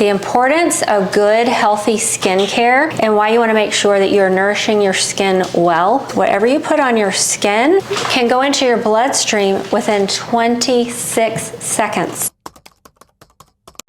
The importance of good, healthy skincare and why you want to make sure that you're nourishing your skin well. Whatever you put on your skin can go into your bloodstream within 26 seconds.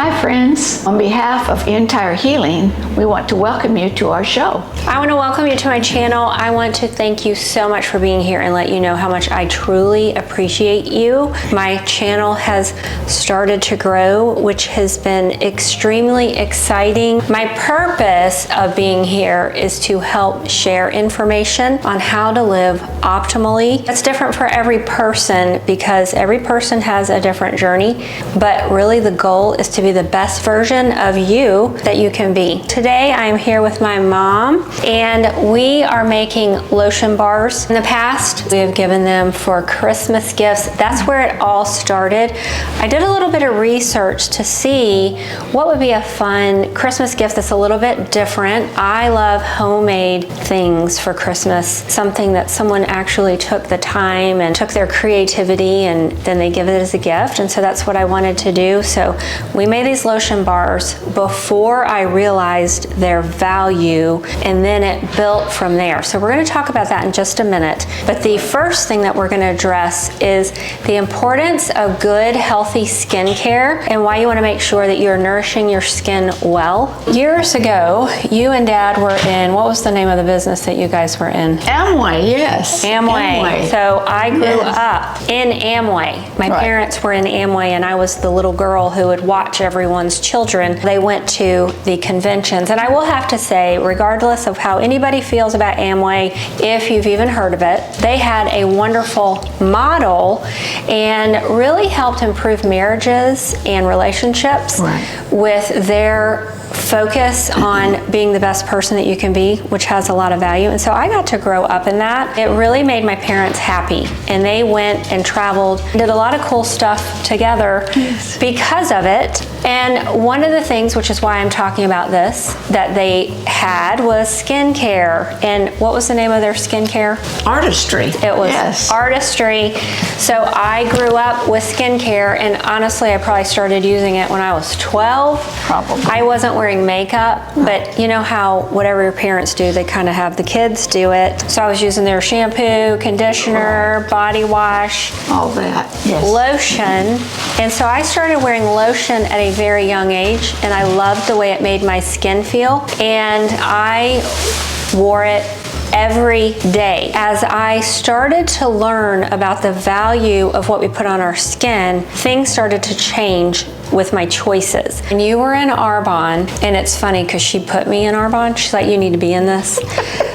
Hi friends, on behalf of Entire Healing, we want to welcome you to our show. I want to welcome you to my channel. I want to thank you so much for being here and let you know how much I truly appreciate you. My channel has started to grow, which has been extremely exciting. My purpose of being here is to help share information on how to live optimally. It's different for every person because every person has a different journey, but really the goal is to be the best version of you that you can be. Today I am here with my mom and we are making lotion bars. In the past we have given them for Christmas gifts. That's where it all started. I did a little bit of research to see what would be a fun Christmas gift that's a little bit different. I love homemade things for Christmas, something that someone actually took the time and took their creativity and then they give it as a gift, and so that's what I wanted to do. So we made these lotion bars before I realized their value, and then it built from there. So we're going to talk about that in just a minute. But the first thing that we're going to address is the importance of good, healthy skincare and why you want to make sure that you're nourishing your skin well. Years ago, you and Dad were in, what was the name of the business that you guys were in? Amway, yes. Amway. So I grew up in Amway. My parents were in Amway and I was the little girl who would watch everyone's children. They went to the conventions, and I will have to say, regardless of how anybody feels about Amway, if you've even heard of it, they had a wonderful model and really helped improve marriages and relationships with their focus on being the best person that you can be, which has a lot of value. And so I got to grow up in that. It really made my parents happy, and they went and traveled, did a lot of cool stuff together because of it. And one of the things, which is why I'm talking about this, that they had was skincare. And what was the name of their skincare? Artistry. It was Artistry. So I grew up with skincare, and honestly, I probably started using it when I was 12. Probably. I wasn't wearing makeup, but you know how whatever your parents do, they kind of have the kids do it. So I was using their shampoo, conditioner, body wash, all that, lotion. And so I started wearing lotion at a very young age, and I loved the way it made my skin feel, and I wore it every day. As I started to learn about the value of what we put on our skin, things started to change with my choices. And you were in Arbonne, and it's funny because she put me in Arbonne. She's like, you need to be in this.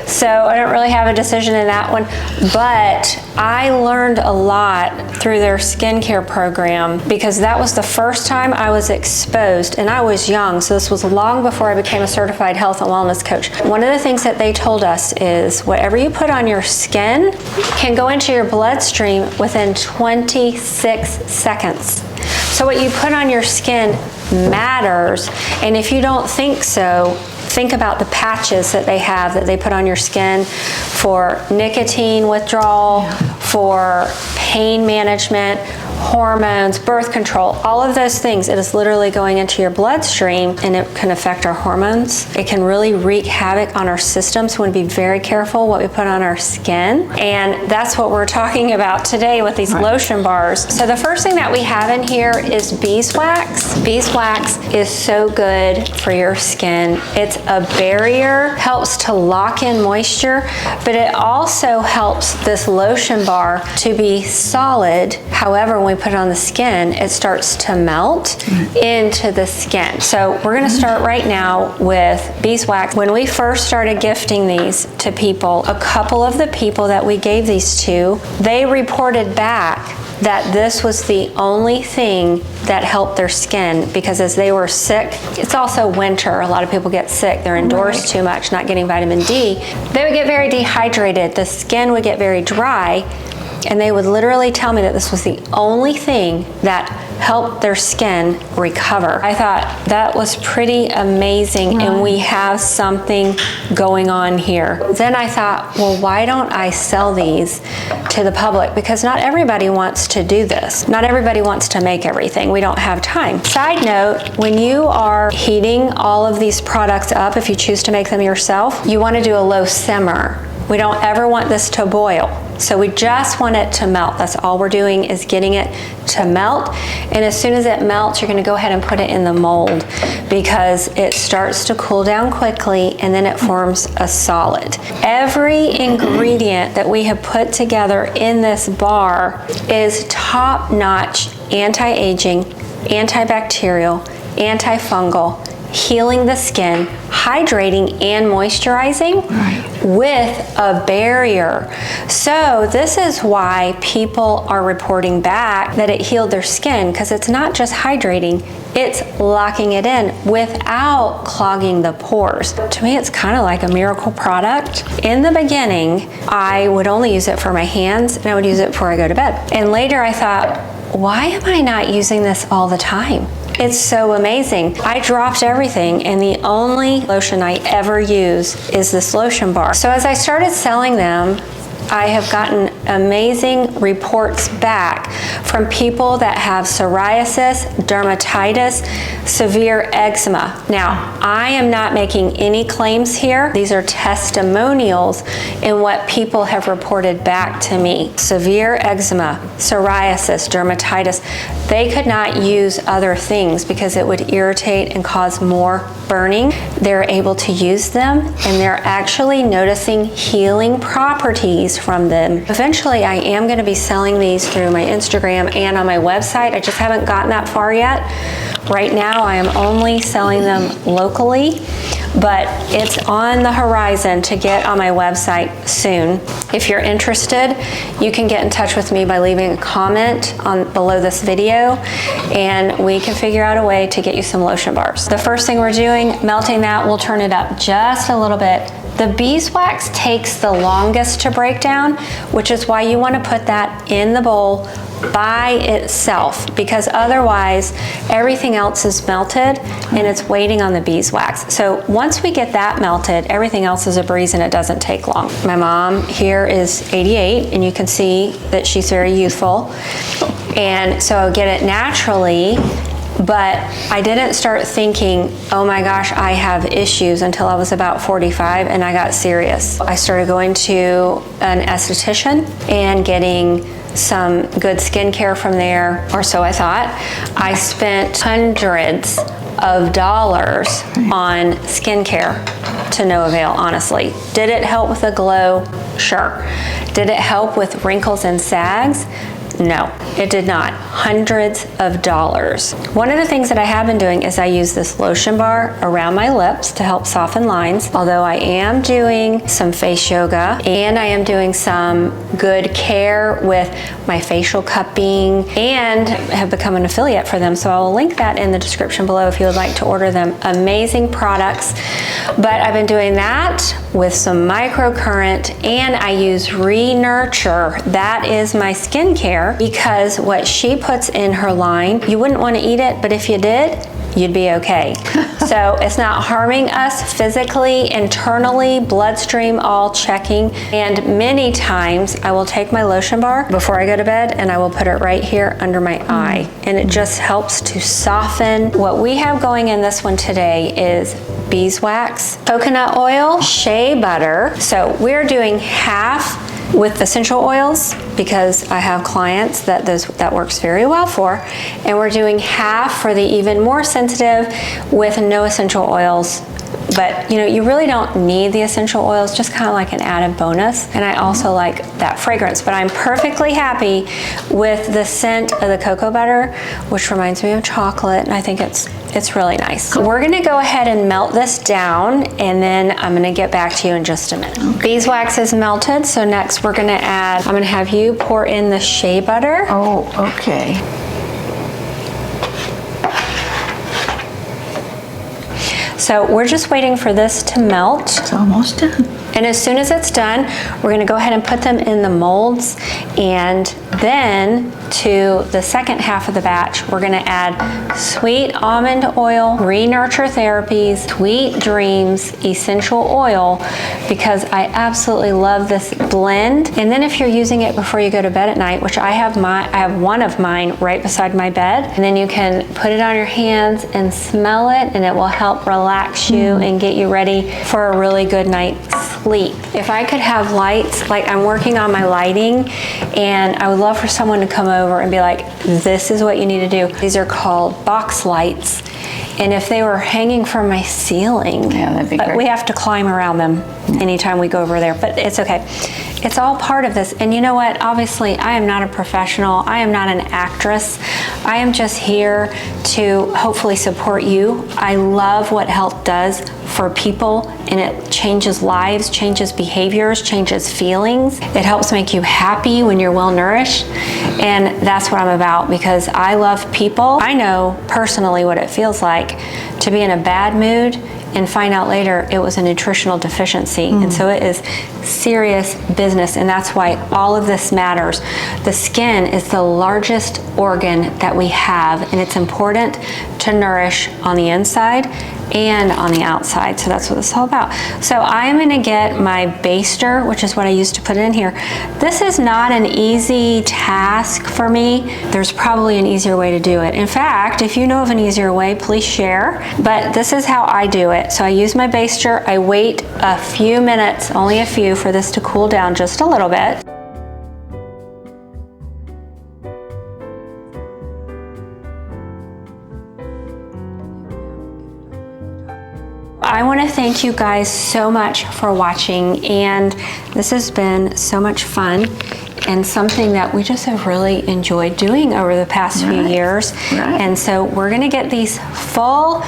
So I don't really have a decision in that one, but I learned a lot through their skincare program because that was the first time I was exposed, and I was young, so this was long before I became a certified health and wellness coach. One of the things that they told us is whatever you put on your skin can go into your bloodstream within 26 seconds. So what you put on your skin matters, and if you don't think so, think about the patches that they have that they put on your skin for nicotine withdrawal, for pain management, hormones, birth control, all of those things. It is literally going into your bloodstream, and it can affect our hormones. It can really wreak havoc on our systems. So we want to be very careful what we put on our skin. And that's what we're talking about today with these lotion bars. So the first thing that we have in here is beeswax. Beeswax is so good for your skin. It's a barrier, helps to lock in moisture, but it also helps this lotion bar to be solid. However, when we put it on the skin, it starts to melt into the skin. So we're going to start right now with beeswax. When we first started gifting these to people, a couple of the people that we gave these to, they reported back that this was the only thing that helped their skin, because as they were sick, it's also winter, a lot of people get sick, they're indoors too much, not getting vitamin D, they would get very dehydrated, the skin would get very dry, week, and they would literally tell me that this was the only thing that helped their skin recover. I thought that was pretty amazing, and we have something going on here. Then I thought, well, why don't I sell these to the public? Because not everybody wants to do this. Not everybody wants to make everything. We don't have time. Side note, when you are heating all of these products up, if you choose to make them yourself, you want to do a low simmer. We don't ever want this to boil. So we just want it to melt. That's all we're doing, is getting it to melt. And as soon as it melts, you're going to go ahead and put it in the mold, because it starts to cool down quickly and then it forms a solid. Every ingredient that we have put together in this bar is top-notch anti-aging, antibacterial, antifungal, healing the skin, hydrating and moisturizing with a barrier. So this is why people are reporting back that it healed their skin, because it's not just hydrating, it's locking it in without clogging the pores. To me, it's kind of like a miracle product. In the beginning, I would only use it for my hands, and I would use it before I go to bed. And later I thought, why am I not using this all the time? It's so amazing. I dropped everything, and the only lotion I ever use is this lotion bar. So as I started selling them, I have gotten amazing reports back from people that have psoriasis, dermatitis, severe eczema. Now, I am not making any claims here. These are testimonials in what people have reported back to me. Severe eczema, psoriasis, dermatitis. They could not use other things because it would irritate and cause more burning. They're able to use them, and they're actually noticing healing properties from them. Eventually, I am going to be selling these through my Instagram and on my website. I just haven't gotten that far yet. Right now, I am only selling them locally, but it's on the horizon to get on my website soon. If you're interested, you can get in touch with me by leaving a comment below this video, and we can figure out a way to get you some lotion bars. The first thing we're doing, melting that, we'll turn it up just a little bit. The beeswax takes the longest to break down, which is why you want to put that in the bowl by itself, because otherwise everything else is melted and it's waiting on the beeswax. So once we get that melted, everything else is a breeze and it doesn't take long. My mom here is 88, and you can see that she's very youthful, and so I get it naturally. But I didn't start thinking, oh my gosh, I have issues, until I was about 45, and I got serious. I started going to an esthetician and getting some good skincare from there, or so I thought. I spent hundreds of dollars on skincare to no avail, honestly. Did it help with a glow? Sure. Did it help with wrinkles and sags? No, it did not. Hundreds of dollars. One of the things that I have been doing is I use this lotion bar around my lips to help soften lines, although I am doing some face yoga, and I am doing some good care with my facial cupping, and have become an affiliate for them, so I'll link that in the description below if you would like to order them. Amazing products. But I've been doing that with some microcurrent, and I use ReNurture. That is my skincare, because what she puts in her line, you wouldn't want to eat it, but if you did, you'd be okay. So it's not harming us physically, internally, bloodstream, all checking. And many times I will take my lotion bar before I go to bed, and I will put it right here under my eye. And it just helps to soften. What we have going in this one today is beeswax, coconut oil, shea butter. So we're doing half with essential oils, because I have clients that works very well for, and we're doing half for the even more sensitive with no essential oils. But you know, you really don't need the essential oils, just kind of like an added bonus. And I also like that fragrance, but I'm perfectly happy with the scent of the cocoa butter, which reminds me of chocolate, and I think it's really nice. We're gonna go ahead and melt this down, and then I'm gonna get back to you in just a minute. Okay. Beeswax is melted, so next we're gonna add, I'm gonna have you pour in the shea butter. Oh, okay. So we're just waiting for this to melt. It's almost done. And as soon as it's done, we're gonna go ahead and put them in the molds, and then to the second half of the batch, we're gonna add Sweet Almond Oil, ReNurture Therapy's Sweet Dreams Essential Oil, because I absolutely love this blend. And then if you're using it before you go to bed at night, which I have one of mine right beside my bed, and then you can put it on your hands and smell it, and it will help relax you and get you ready for a really good night's sleep. If I could have lights, like I'm working on my lighting, and I would love for someone to come over and be like, this is what you need to do. These are called box lights. And if they were hanging from my ceiling, yeah, that'd be but great. we have to climb around them anytime we go over there, but it's okay. It's all part of this. And you know what? Obviously, I am not a professional. I am not an actress. I am just here to hopefully support you. I love what health does for people, and it changes lives, changes behaviors, changes feelings. It helps make you happy when you're well nourished. And that's what I'm about, because I love people. I know personally what it feels like to be in a bad mood and find out later it was a nutritional deficiency. And so it is serious business, and that's why all of this matters. The skin is the largest organ that we have, and it's important to nourish on the inside and on the outside. So that's what this is all about. So I'm gonna get my baster, which is what I used to put in here. This is not an easy task for me. There's probably an easier way to do it. In fact, if you know of an easier way, please share. But this is how I do it. So I use my baster, I wait a few minutes, only a few, for this to cool down just a little bit. I want to thank you guys so much for watching, and this has been so much fun and something that we just have really enjoyed doing over the past few years. And so we're going to get these full.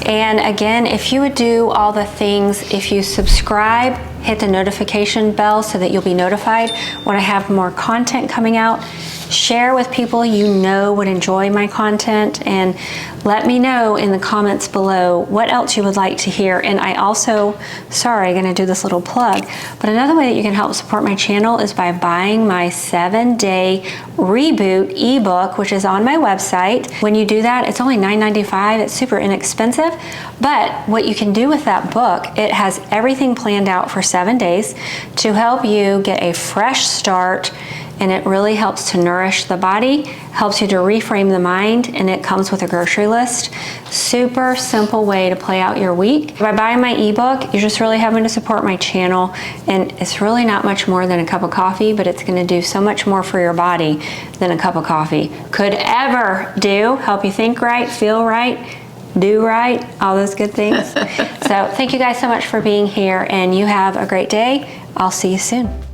And again, if you would do all the things, if you subscribe, hit the notification bell so that you'll be notified when I have more content coming out. Share with people you know would enjoy my content, and let me know in the comments below what else you would like to hear. And I also, sorry, I'm gonna do this little plug, but another way that you can help support my channel is by buying my 7-day reboot ebook, which is on my website. When you do that, it's only $9.95. It's super inexpensive, but what you can do with that book, it has everything planned out for 7 days to help you get a fresh start. And it really helps to nourish the body, helps you to reframe the mind, and it comes with a grocery list. Super simple way to play out your week. By buying my ebook, you're just really having to support my channel, and it's really not much more than a cup of coffee, but it's gonna do so much more for your body than a cup of coffee could ever do. Help you think right, feel right, do right, all those good things. So thank you guys so much for being here, and you have a great day. I'll see you soon.